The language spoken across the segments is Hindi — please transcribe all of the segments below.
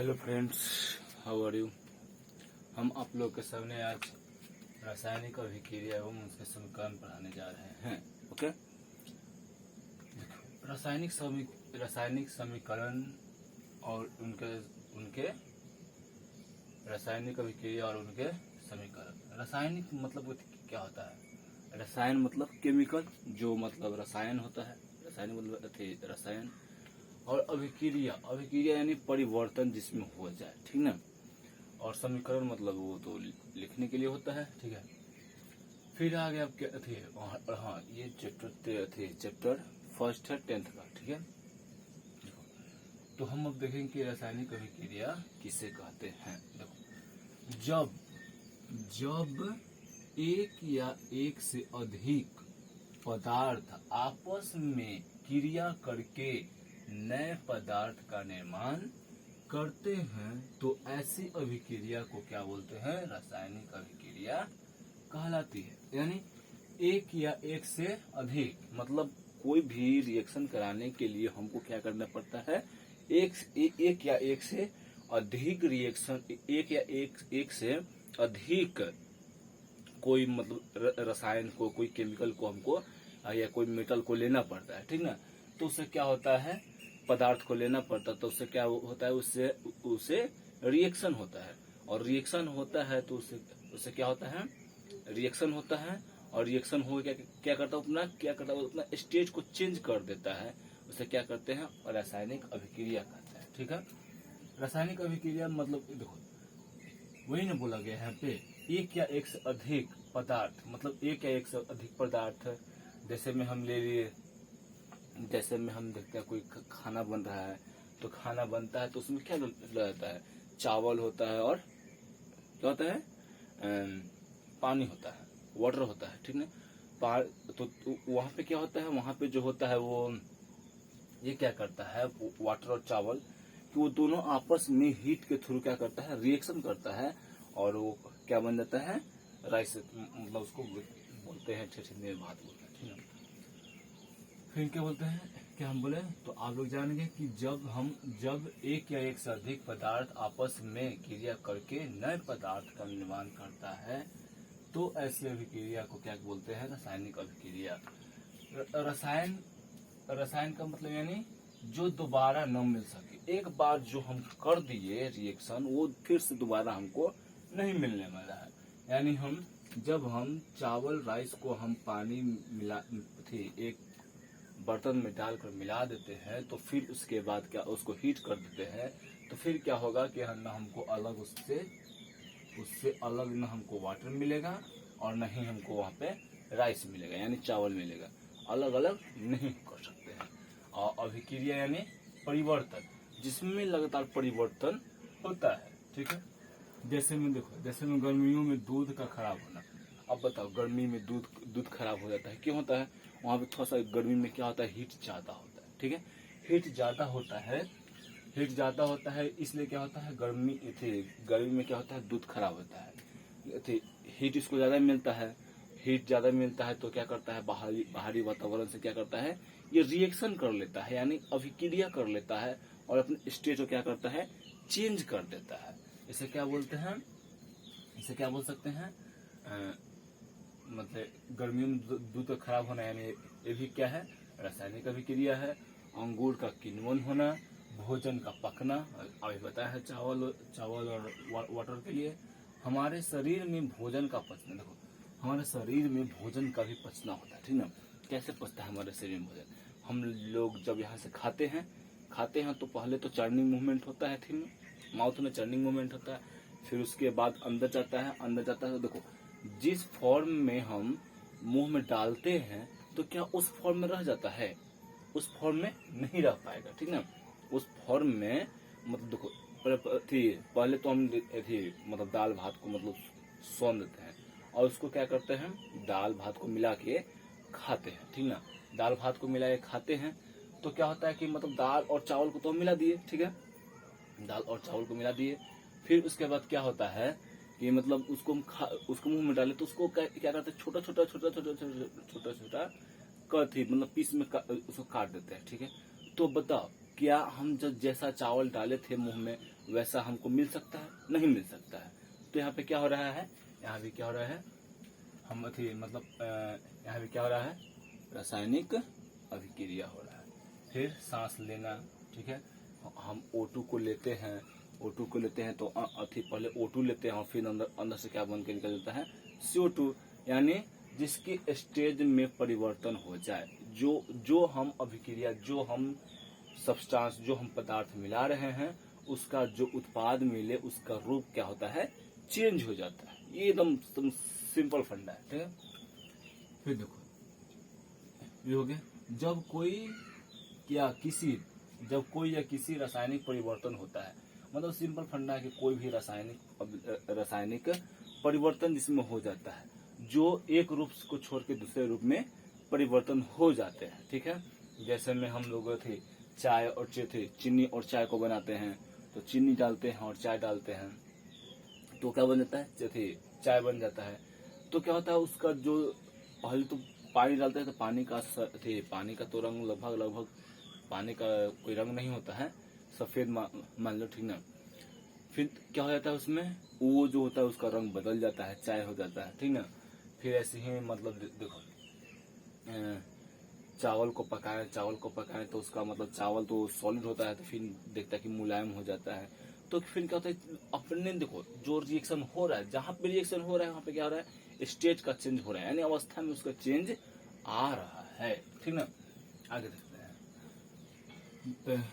Hello friends, how are you. हम आप लोग के सामने आज रासायनिक अभिक्रिया एवं उसके समीकरण पढ़ाने जा रहे हैं। ओके, रासायनिक समीकरण और उनके उनके रासायनिक अभिक्रिया और उनके समीकरण। रासायनिक मतलब क्या होता है? रसायन मतलब केमिकल, जो मतलब रसायन होता है। रासायनिक मतलब रसायन। और अभिक्रिया यानी परिवर्तन जिसमें हो जाए, ठीक ना। और समीकरण मतलब वो तो लिखने के लिए होता है, ठीक है। फिर आगे आप क्या थे, हाँ ये चैप्टर फर्स्ट है 10th का, ठीक है। तो हम अब देखेंगे कि रासायनिक अभिक्रिया किसे कहते हैं। देखो, जब एक या एक से अधिक पदार्थ आपस में क्रिया करके नए पदार्थ का निर्माण करते हैं तो ऐसी अभिक्रिया को क्या बोलते हैं? रासायनिक अभिक्रिया कहलाती है। यानी एक या एक से अधिक मतलब कोई भी रिएक्शन कराने के लिए हमको क्या करना पड़ता है? एक या एक से अधिक रिएक्शन, एक या एक से अधिक कोई मतलब रसायन को, कोई केमिकल को हमको या कोई मेटल को लेना पड़ता है, ठीक ना। तो उससे क्या होता है? पदार्थ को लेना पड़ता है, तो उससे क्या होता है? उससे रिएक्शन होता है। और रिएक्शन होता है तो उससे क्या होता है? रिएक्शन होता है। और रिएक्शन हो क्या करता है? अपना स्टेज को चेंज कर देता है। उसे क्या करते हैं? रासायनिक अभिक्रिया कहते हैं, ठीक है। रासायनिक अभिक्रिया मतलब देखो, वही ना बोला गया है यहाँ पे, एक या एक से अधिक पदार्थ, मतलब एक या एक से अधिक पदार्थ। जैसे में हम ले लिए, जैसे में हम देखते हैं कोई खाना बन रहा है, तो खाना बनता है तो उसमें क्या रहता है? चावल होता है और क्या होता है? पानी होता है, वाटर होता है, ठीक ना। तो वहां पे क्या होता है? वहां पे जो होता है वो ये क्या करता है? वाटर और चावल कि वो दोनों आपस में हीट के थ्रू क्या करता है? रिएक्शन करता है और वो क्या बन जाता है? राइस, मतलब उसको बोलते हैं ठेठे में भात बोलते हैं, ठीक है। फिर क्या बोलते हैं? क्या हम बोले तो आप लोग जानेंगे कि जब एक या एक से अधिक पदार्थ आपस में क्रिया करके नए पदार्थ का निर्माण करता है तो ऐसी अभिक्रिया को क्या बोलते हैं? रासायनिक अभिक्रिया। रसायन का मतलब यानी जो दोबारा न मिल सके। एक बार जो हम कर दिए रिएक्शन, वो फिर से दोबारा हमको नहीं मिलने वाला है। यानी जब हम चावल राइस को हम पानी एक बर्तन में डालकर मिला देते हैं तो फिर उसके बाद क्या उसको हीट कर देते हैं, तो फिर क्या होगा कि न हमको अलग उससे अलग न हमको वाटर मिलेगा और न ही हमको वहाँ पे राइस मिलेगा, यानी चावल मिलेगा। अलग अलग नहीं कर सकते हैं। और अभिक्रिया यानी परिवर्तन, जिसमें लगातार परिवर्तन होता है, ठीक है। जैसे में देखो, जैसे में गर्मियों में दूध का खराब होना। अब बताओ, गर्मी में दूध खराब हो जाता है, क्यों होता है? वहां पे थोड़ा सा गर्मी में क्या होता है? हीट ज्यादा होता है, ठीक है। हीट ज्यादा होता है, इसलिए क्या होता है? गर्मी में क्या होता है? दूध खराब होता है। हीट इसको ज्यादा मिलता है। हीट ज्यादा मिलता है तो क्या करता है? बाहरी वातावरण से क्या करता है? ये रिएक्शन कर लेता है, यानी अभिक्रिया कर लेता है और अपने स्टेट को क्या करता है? चेंज कर देता है। इसे क्या बोलते हैं? इसे क्या बोल सकते हैं? मतलब गर्मियों में दूध खराब होना, यानी ये भी क्या है? रासायनिक अभिक्रिया है। अंगूर का किण्वन होना, भोजन का पकना, अभी बताया है चावल और वाटर के लिए। हमारे शरीर में भोजन का पचना, देखो हमारे शरीर में भोजन का भी पचना होता है, ठीक ना। कैसे पचता है हमारे शरीर में भोजन? हम लोग जब यहाँ से खाते हैं तो पहले तो चर्निंग मूवमेंट होता है, ठीक ना। माउथ में चर्निंग मूवमेंट होता है, फिर उसके बाद अंदर जाता है तो देखो, जिस फॉर्म में हम मुंह में डालते हैं तो क्या उस फॉर्म में रह जाता है? उस फॉर्म में नहीं रह पाएगा, ठीक ना। उस फॉर्म में मतलब देखो, पहले तो हम मतलब दाल भात को मतलब सोन देते हैं और उसको क्या करते हैं? दाल भात को मिला के खाते हैं, ठीक ना। दाल भात को मिला के खाते हैं तो क्या होता है कि मतलब दाल और चावल को तो हम मिला दिए, ठीक है। दाल और चावल को मिला दिए, फिर उसके बाद क्या होता है कि मतलब उसको मुंह में डाले तो उसको क्या करते हैं? छोटा छोटा मतलब पीस में उसको काट देते हैं, ठीक है। तो बताओ, क्या हम जब जैसा चावल डाले थे मुंह में वैसा हमको मिल सकता है? नहीं मिल सकता है। तो यहाँ पे क्या हो रहा है, यहाँ भी क्या हो रहा है, हम मतलब यहाँ भी क्या हो रहा है, रासायनिक अभिक्रिया हो रहा है। फिर सांस लेना, ठीक है, हम O2 को लेते हैं, O2 को लेते हैं तो पहले O2 लेते हैं और फिर अंदर से क्या बन के निकल जाता है, CO2। यानी जिसकी स्टेज में परिवर्तन हो जाए, जो हम अभिक्रिया, जो हम सब्सटेंस, जो हम पदार्थ मिला रहे हैं, उसका जो उत्पाद मिले उसका रूप क्या होता है, चेंज हो जाता है। ये एकदम सिंपल फंडा है, ठीक है। फिर देखो ये हो गया, जब कोई या किसी रासायनिक परिवर्तन होता है, मतलब सिंपल फंडा है कि कोई भी रासायनिक परिवर्तन जिसमें हो जाता है, जो एक रूप को छोड़ के दूसरे रूप में परिवर्तन हो जाते हैं, ठीक है। जैसे में हम लोग चाय और चीनी और चाय को बनाते हैं, तो चीनी डालते हैं और चाय डालते हैं तो क्या बन जाता है, चाय बन जाता है। तो क्या होता है, उसका जो पहले तो पानी डालते हैं तो पानी का तो रंग लगभग पानी का कोई रंग नहीं होता है, सफेद मान लो, ठीक ना। फिर क्या हो जाता है, उसमें वो जो होता है उसका रंग बदल जाता है, चाय हो जाता है, ठीक ना। फिर ऐसे ही मतलब देखो, चावल को पकाएं तो उसका मतलब चावल तो सॉलिड होता है, तो फिर देखता है कि मुलायम हो जाता है। तो फिर क्या होता है, अपने देखो जो रिएक्शन हो रहा है, जहां पे रिएक्शन हो रहा है वहां पे क्या हो रहा है, स्टेट का चेंज हो रहा है, यानी अवस्था में उसका चेंज आ रहा है, ठीक ना। आगे देखते हैं।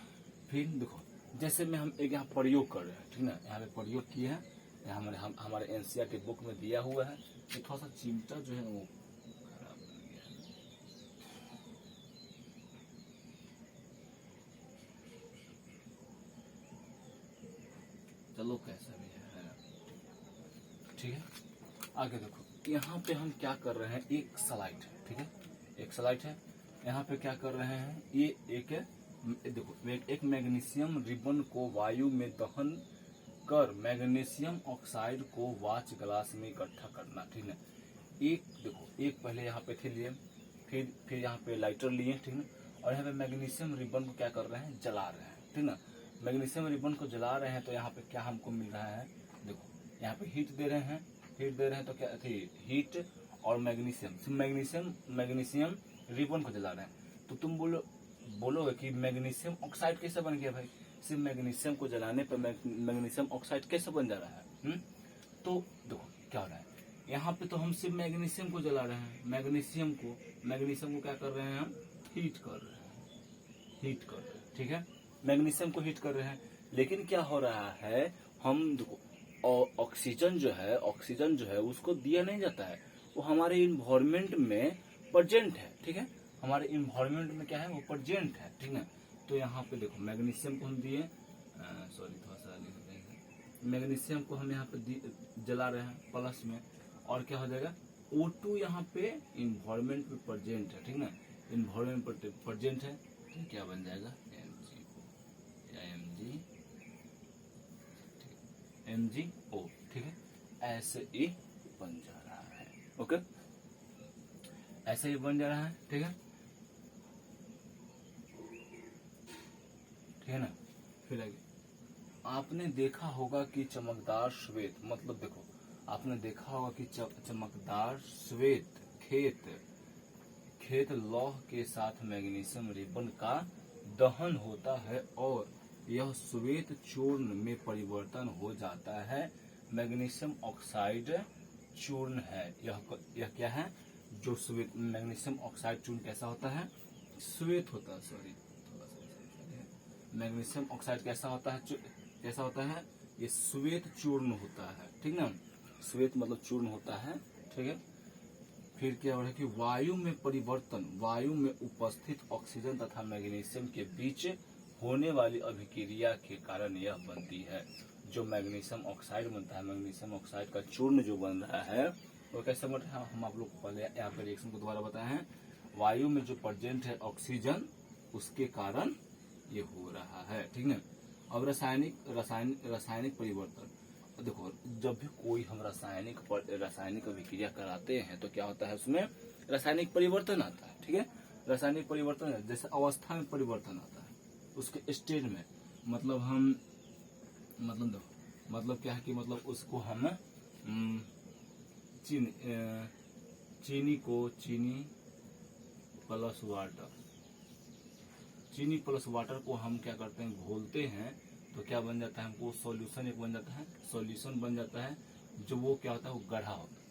फिर देखो, जैसे में हम एक यहाँ प्रयोग कर रहे हैं, ठीक ना, यहाँ पे प्रयोग किए हैं, हमारे एनसीईआरटी बुक में दिया हुआ है। तो थोड़ा सा चिमटा जो है वो खराब बन गया है। चलो कैसा भी है, ठीक है। आगे देखो, यहाँ पे हम क्या कर रहे हैं, एक स्लाइड है, ठीक है, एक स्लाइड है। यहाँ पे क्या कर रहे हैं, ये देखो एक मैग्नीशियम रिबन को वायु में दहन कर मैग्नीशियम ऑक्साइड को वाच ग्लास में इकट्ठा करना, ठीक है। एक देखो, एक पहले यहाँ पे थे लिए, फिर यहाँ पे लाइटर लिए, ठीक है, और यहाँ पे मैग्नीशियम रिबन को क्या कर रहे हैं, जला रहे हैं, ठीक ना। मैग्नीशियम रिबन को जला रहे हैं तो यहाँ पे क्या हमको मिल रहा है, देखो यहाँ पे हीट दे रहे हैं तो क्या थी, हीट और मैग्नीशियम रिबन को जला रहे हैं। तो तुम बोलोगे कि मैग्नीशियम ऑक्साइड कैसे बन गया भाई, सिर्फ मैग्नीशियम को जलाने पर मैग्नीशियम ऑक्साइड कैसे बन जा रहा है, तो देखो क्या हो रहा है, यहाँ पे तो हम सिर्फ मैग्नीशियम को जला रहे हैं, मैग्नीशियम को क्या कर रहे हैं, हम हीट कर रहे हैं, ठीक है, मैग्नीशियम को हीट कर रहे हैं। लेकिन क्या हो रहा है, हम देखो ऑक्सीजन जो है उसको दिया नहीं जाता है, वो हमारे इन्वायरमेंट में प्रेजेंट है, ठीक है, हमारे इन्वायरमेंट में क्या है, वो प्रेजेंट है, ठीक है। तो यहाँ पे देखो मैग्नीशियम को हम दिए, थोड़ा सा मैग्नीशियम को हम यहाँ पे जला रहे हैं प्लस में, और क्या हो जाएगा, O2 यहाँ पे इन्वायरमेंट में प्रेजेंट है, ठीक ना, इन्वायरमेंट प्रेजेंट है, तो क्या बन जाएगा, MgO, ठीक है, ऐसे ही बन जा रहा है, ओके, ऐसे ही बन जा रहा है, ठीक है ना। फिर आगे आपने देखा होगा कि चमकदार श्वेत, मतलब देखो आपने देखा होगा कि चमकदार श्वेत खेत लौह के साथ मैग्नीशियम रिबन का दहन होता है और यह श्वेत चूर्ण में परिवर्तन हो जाता है, मैग्नीशियम ऑक्साइड चूर्ण है। यह क्या है, जो श्वेत मैग्नीशियम ऑक्साइड चूर्ण कैसा होता है, श्वेत होता है, सॉरी थोड़ा सा, मैग्नीशियम ऑक्साइड कैसा होता है, ये श्वेत चूर्ण होता है, ठीक ना, श्वेत मतलब चूर्ण होता है, ठीक है। फिर क्या हो रहा है कि वायु में उपस्थित ऑक्सीजन तथा मैग्नीशियम के बीच होने वाली अभिक्रिया के कारण यह बनती है, जो मैग्नीशियम ऑक्साइड बनता है, मैग्नीशियम ऑक्साइड का चूर्ण जो बन रहा है वो कैसे बन रहा है, हम आप लोग को पहले यहाँ पे रिएक्शन को दोबारा बताए हैं, वायु में जो प्रेजेंट है ऑक्सीजन, उसके कारण ये हो रहा है, ठीक है। अब रासायनिक परिवर्तन, देखो जब भी कोई हम रासायनिक अभिक्रिया कराते हैं तो क्या होता है, उसमें रासायनिक परिवर्तन आता है, ठीक है, रासायनिक परिवर्तन जैसे अवस्था में परिवर्तन आता है, उसके स्टेज में मतलब हम मतलब देखो मतलब क्या है कि मतलब उसको हम चीनी को चीनी प्लस वाटर, चीनी प्लस वाटर को हम क्या करते हैं घोलते हैं, तो क्या बन जाता है हमको सॉल्यूशन एक बन जाता है, सॉल्यूशन बन जाता है जो वो क्या होता है वो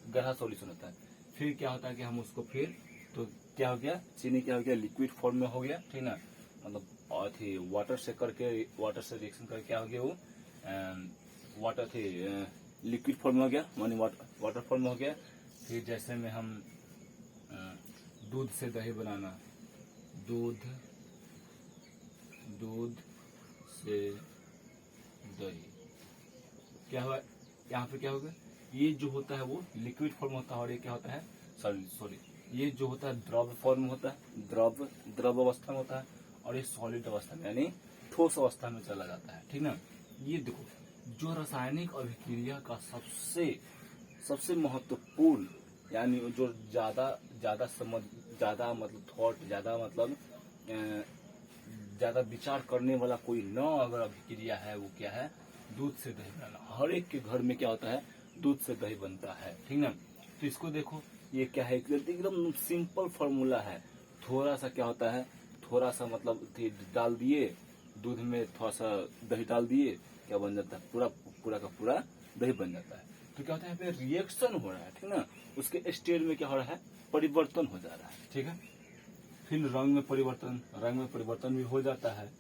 गढ़ा सॉल्यूशन होता है। फिर क्या होता है कि हम उसको फिर तो क्या हो गया चीनी क्या हो गया लिक्विड फॉर्म में हो गया, ठीक ना, मतलब और थी वाटर से रिएक्शन करके क्या हो गया वो वाटर थी लिक्विड फॉर्म में हो गया, मानी वाटर फॉर्म में हो गया। फिर जैसे में हम दूध से दही बनाना, दूध से दही क्या हुआ यहाँ पे क्या होगा, ये जो होता है वो लिक्विड फॉर्म होता है और ये क्या होता है सॉरी ये जो होता है द्रव फॉर्म में होता है, द्रव अवस्था में होता है, और ये सॉलिड अवस्था में यानी ठोस अवस्था में चला जाता है, ठीक ना। ये देखो जो रासायनिक अभिक्रिया का सबसे महत्वपूर्ण यानी जो ज्यादा मतलब थॉट ज्यादा विचार करने वाला कोई न अगर अभिक्रिया है वो क्या है दूध से दही बनाना। हर एक के घर में क्या होता है दूध से दही बनता है, ठीक ना। तो इसको देखो ये क्या है एकदम सिंपल फॉर्मूला है। थोड़ा सा क्या होता है थोड़ा सा मतलब डाल दिए दूध में, थोड़ा सा दही डाल दिए, क्या बन जाता है पूरा का पूरा दही बन जाता है। तो क्या होता है यहाँ पे रिएक्शन हो रहा है, ठीक ना, उसके स्टेज में क्या हो रहा है परिवर्तन हो जा रहा है, ठीक है। फिर रंग में परिवर्तन भी हो जाता है,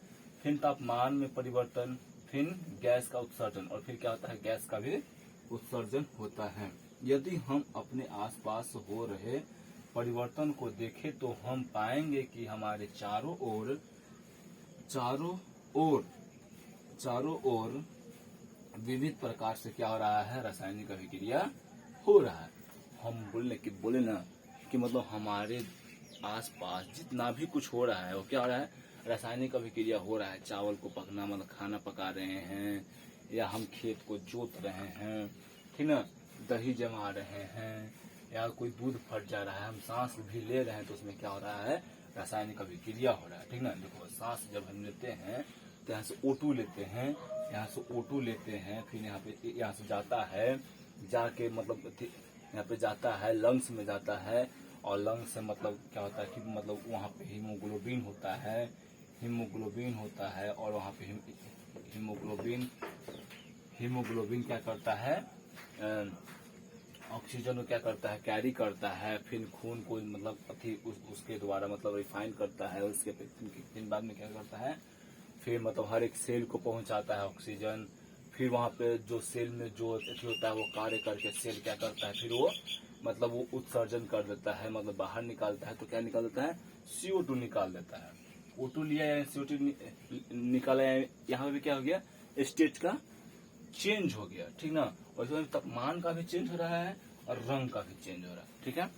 फिर तापमान में परिवर्तन, फिर गैस का उत्सर्जन, और फिर क्या होता है गैस का भी उत्सर्जन होता है। यदि हम अपने आसपास हो रहे परिवर्तन को देखें तो हम पाएंगे कि हमारे चारों ओर विविध प्रकार से क्या हो रहा है रासायनिक अभिक्रिया हो रहा है। हम बोले ना कि मतलब हमारे आसपास जितना भी कुछ हो रहा है वो क्या हो रहा है रासायनिक अभिक्रिया हो रहा है। चावल को पकना मतलब खाना पका रहे हैं, या हम खेत को जोत रहे हैं, ठीक ना, दही जमा रहे हैं, या कोई दूध फट जा रहा है, हम सांस भी ले रहे हैं तो उसमें क्या हो रहा है रासायनिक अभिक्रिया हो रहा है, ठीक ना। देखो सांस जब हम लेते हैं तो यहाँ से O2 लेते हैं, फिर यहाँ से जाता है, जाके मतलब यहाँ पे जाता है लंग्स में जाता है, और लंग्स से मतलब क्या होता है कि मतलब वहाँ पे हीमोग्लोबिन होता है, और वहाँ पे हीमोग्लोबिन क्या करता है ऑक्सीजन को क्या करता है कैरी करता है, फिर खून को मतलब उसके द्वारा मतलब रिफाइन करता है, उसके फिर बाद में क्या करता है फिर मतलब हर एक सेल को पहुंचाता है ऑक्सीजन। फिर वहाँ पे जो सेल में जो होता है वो कार्य करके सेल क्या करता है फिर वो मतलब वो उत्सर्जन कर देता है, मतलब बाहर निकालता है। तो क्या निकाल देता है CO2 निकाल देता है। O2 लिया या CO2 निकाला, यहाँ पे क्या हो गया स्टेट का चेंज हो गया, ठीक ना। और इसमें तापमान का भी चेंज हो रहा है और रंग का भी चेंज हो रहा है, ठीक है।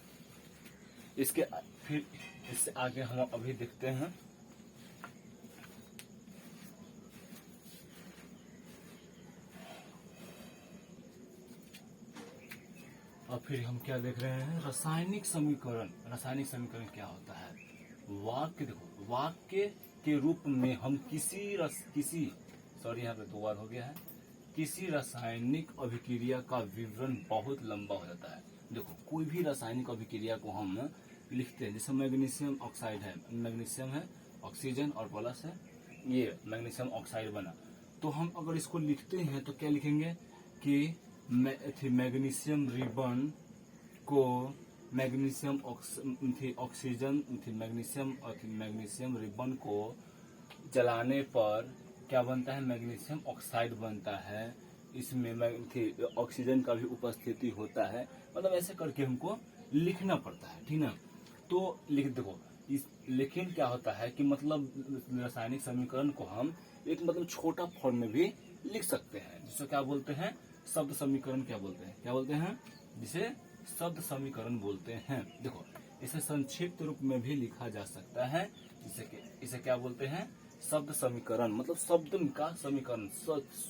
फिर इससे आगे हम अभी देखते हैं और फिर हम क्या देख रहे हैं रासायनिक समीकरण क्या होता है। वाक्य देखो वाक्य के रूप में हम यहाँ पे 2 बार हो गया है, किसी रासायनिक अभिक्रिया का विवरण बहुत लंबा हो जाता है। देखो कोई भी रासायनिक अभिक्रिया को हम लिखते हैं, जैसे मैग्नीशियम ऑक्साइड है, मैग्नीशियम है ऑक्सीजन और प्लस है ये मैग्नीशियम ऑक्साइड बना, तो हम अगर इसको लिखते हैं तो क्या लिखेंगे कि मैग्नीशियम रिबन को मैग्नीशियम रिबन को जलाने पर क्या बनता है मैग्नीशियम ऑक्साइड बनता है, इसमें ऑक्सीजन का भी उपस्थिति होता है। मतलब ऐसे करके हमको लिखना पड़ता है, ठीक ना। तो लिख देखो लेकिन क्या होता है कि मतलब रासायनिक समीकरण को हम एक मतलब छोटा फॉर्म में भी लिख सकते हैं, जिसे क्या बोलते हैं शब्द समीकरण क्या बोलते हैं जिसे शब्द समीकरण बोलते हैं। देखो इसे संक्षिप्त रूप में भी लिखा जा सकता है, इसे क्या बोलते हैं शब्द समीकरण, मतलब शब्द का समीकरण,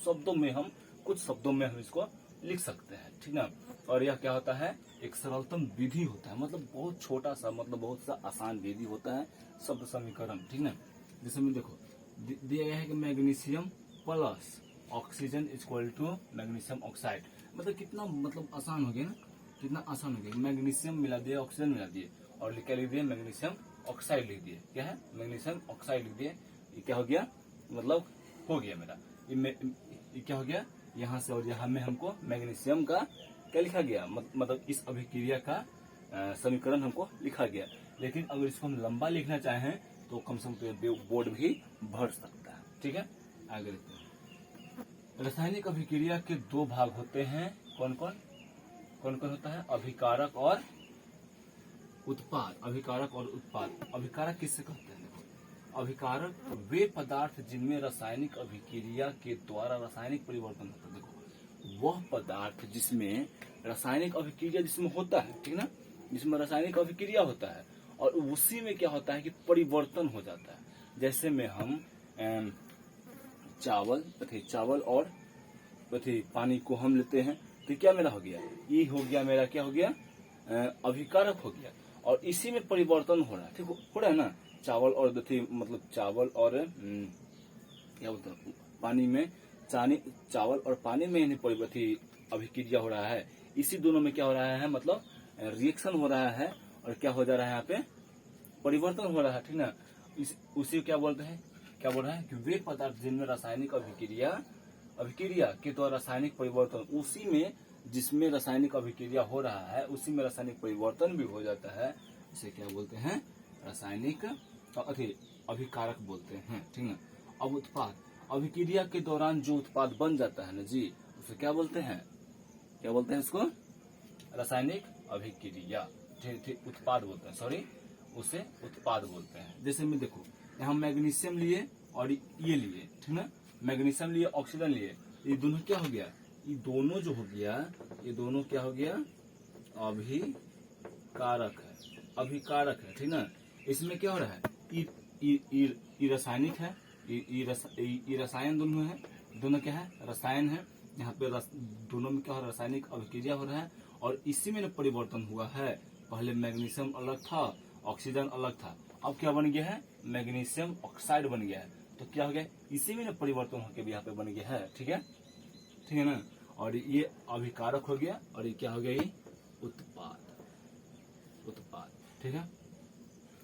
शब्दों में हम कुछ शब्दों में हम इसको लिख सकते हैं, ठीक ना। और यह क्या होता है एक सरलतम विधि होता है, मतलब बहुत छोटा सा मतलब बहुत सा आसान विधि होता है शब्द समीकरण, ठीक ना। जैसे में देखो दिया गया है कि magnesium plus oxygen is equal to magnesium oxide. मतलब कितना मतलब आसान हो गया ना, कितना आसान हो गया। मैग्नीशियम मिला दिए, ऑक्सीजन मिला दिए और क्या लिख दिए, मैग्नीशियम ऑक्साइड लिख दिए। क्या है, मैग्नीशियम ऑक्साइड लिख दिए। ये क्या हो गया, मतलब हो गया मेरा ये क्या हो गया, यहाँ से और यहाँ में हमको मैग्नीशियम का क्या लिखा गया, मतलब इस अभिक्रिया का समीकरण हमको लिखा गया। लेकिन अगर इसको हम लंबा लिखना चाहें तो कम से कम बोर्ड भी भर सकता है। ठीक है, आगे लिखते हैं। रासायनिक अभिक्रिया के दो भाग होते हैं। कौन कौन होता है, अभिकारक और उत्पाद। अभिकारक और उत्पाद। अभिकारक किससे कहते हैं, अभिकारक वे पदार्थ जिनमें रासायनिक अभिक्रिया के द्वारा रासायनिक परिवर्तन होता है। देखो, वह पदार्थ जिसमें रासायनिक अभिक्रिया जिसमें होता है, ठीक ना, जिसमें रासायनिक अभिक्रिया होता है और उसी में क्या होता है कि परिवर्तन हो जाता है। जैसे में हम चावल और पानी को हम लेते हैं तो क्या मेरा हो गया, ये हो गया मेरा, क्या हो गया, अभिकारक हो गया और इसी में परिवर्तन हो रहा है। ठीक हो रहा है ना, चावल और मतलब चावल और क्या बोलते हैं, पानी में चावल और पानी में अभिक्रिया हो रहा है। इसी दोनों में क्या हो रहा है, मतलब रिएक्शन हो रहा है और क्या हो जा रहा है, यहाँ पे परिवर्तन हो रहा है। ठीक ना, उसी क्या बोलते हैं, क्या बोल रहा है कि वे पदार्थ जिनमें रासायनिक अभिक्रिया के द्वारा रासायनिक परिवर्तन, उसी में जिसमें रासायनिक अभिक्रिया हो रहा है उसी में रासायनिक परिवर्तन भी हो जाता है। इसे क्या बोलते हैं, रासायनिक अभिकारक बोलते हैं। ठीक है, अब उत्पाद। अभिक्रिया के दौरान जो उत्पाद बन जाता है ना जी, उसे क्या बोलते हैं, इसको रासायनिक अभिक्रिया। ठीक, उत्पाद बोलते हैं, सॉरी, उसे उत्पाद बोलते हैं। जैसे में देखो, यहाँ मैग्नीशियम लिए और ये लिए, ठीक ना, मैग्नीशियम लिए, ऑक्सीजन लिए, ये दोनों क्या हो गया, ये दोनों जो हो गया, ये दोनों क्या हो गया, अभिकारक है। ठीक ना, इसमें क्या हो रहा है, ये रासायनिक है, ये रसायन दोनों है, दोनों क्या है, रसायन है। यहाँ पे दोनों में क्या हो रहा है, रासायनिक अभिक्रिया हो रहा है और इसी में परिवर्तन हुआ है। पहले मैग्नीशियम अलग था, ऑक्सीजन अलग था, अब क्या बन गया है, मैग्नीशियम ऑक्साइड बन गया है। तो क्या हो गया, इसी में परिवर्तन होकर भी यहाँ पे बन गया है। ठीक है ना, और ये अभिकारक हो गया और ये क्या हो गया, ये उत्पाद। ठीक है,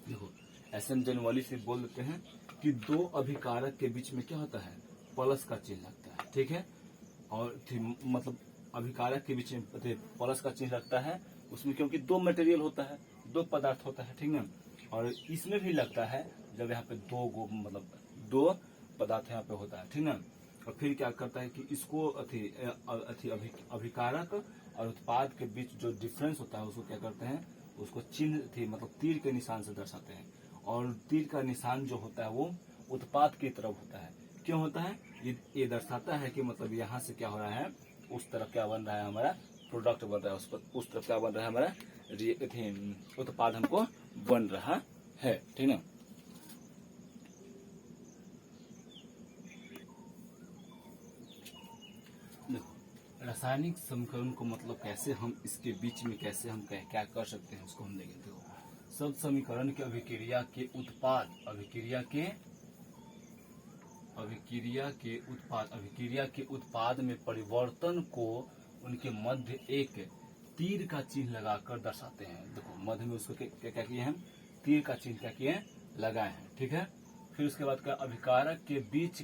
देखो एसएम जनरली से बोल देते हैं कि दो अभिकारक के बीच में क्या होता है, प्लस का चिन्ह लगता है। ठीक है, और मतलब अभिकारक के बीच में प्लस का चिन्ह लगता है, उसमें क्योंकि दो मटेरियल होता है, दो पदार्थ होता है। ठीक ना, और इसमें भी लगता है जब यहाँ पे दो पदार्थ यहाँ पे होता है। ठीक ना, और फिर क्या करता है कि इसको अभिकारक और उत्पाद के बीच जो डिफरेंस होता है उसको क्या करते हैं, उसको चिन्ह मतलब तीर के निशान से दर्शाते हैं। और तीर का निशान जो होता है वो उत्पाद की तरफ होता है। क्यों होता है, ये दर्शाता है कि मतलब यहाँ से क्या हो रहा है, उस तरफ क्या बन रहा है, हमारा प्रोडक्ट बन रहा है, उस तरफ क्या बन रहा है, हमारा उत्पाद हमको बन रहा है। ठीक ना, रासायनिक समीकरण को मतलब कैसे हम इसके बीच में कैसे हम क्या कर सकते हैं उसको हम देखेंगे। सब समीकरण के अभिक्रिया के उत्पाद में परिवर्तन को उनके मध्य एक तीर का चिन्ह लगाकर दर्शाते हैं। देखो मध्य में उसको क्या किए हैं, तीर का चिन्ह क्या किए हैं, लगाए हैं। ठीक है, फिर उसके बाद का अभिकारक के बीच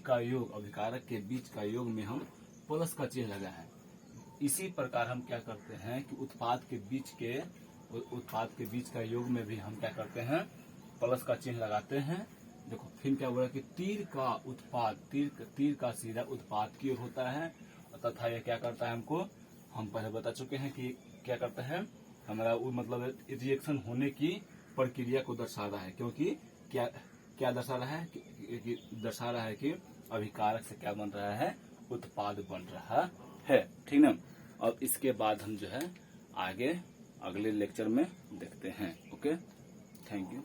का योग में हम प्लस का चिन्ह लगाए हैं। इसी प्रकार हम क्या करते हैं कि उत्पाद के बीच का योग में भी हम क्या करते हैं, प्लस का चिन्ह लगाते हैं। देखो फिर क्या बोला कि तीर का सीधा उत्पाद की ओर होता है तथा यह क्या करता है, हम पहले बता चुके हैं कि क्या करता है, हमारा मतलब रिएक्शन होने की प्रक्रिया को दर्शा रहा है। क्योंकि क्या दर्शा रहा है कि अभिकारक से क्या बन रहा है, उत्पाद बन रहा है। ठीक ना, अब इसके बाद हम जो है आगे अगले लेक्चर में देखते हैं। Okay, thank you.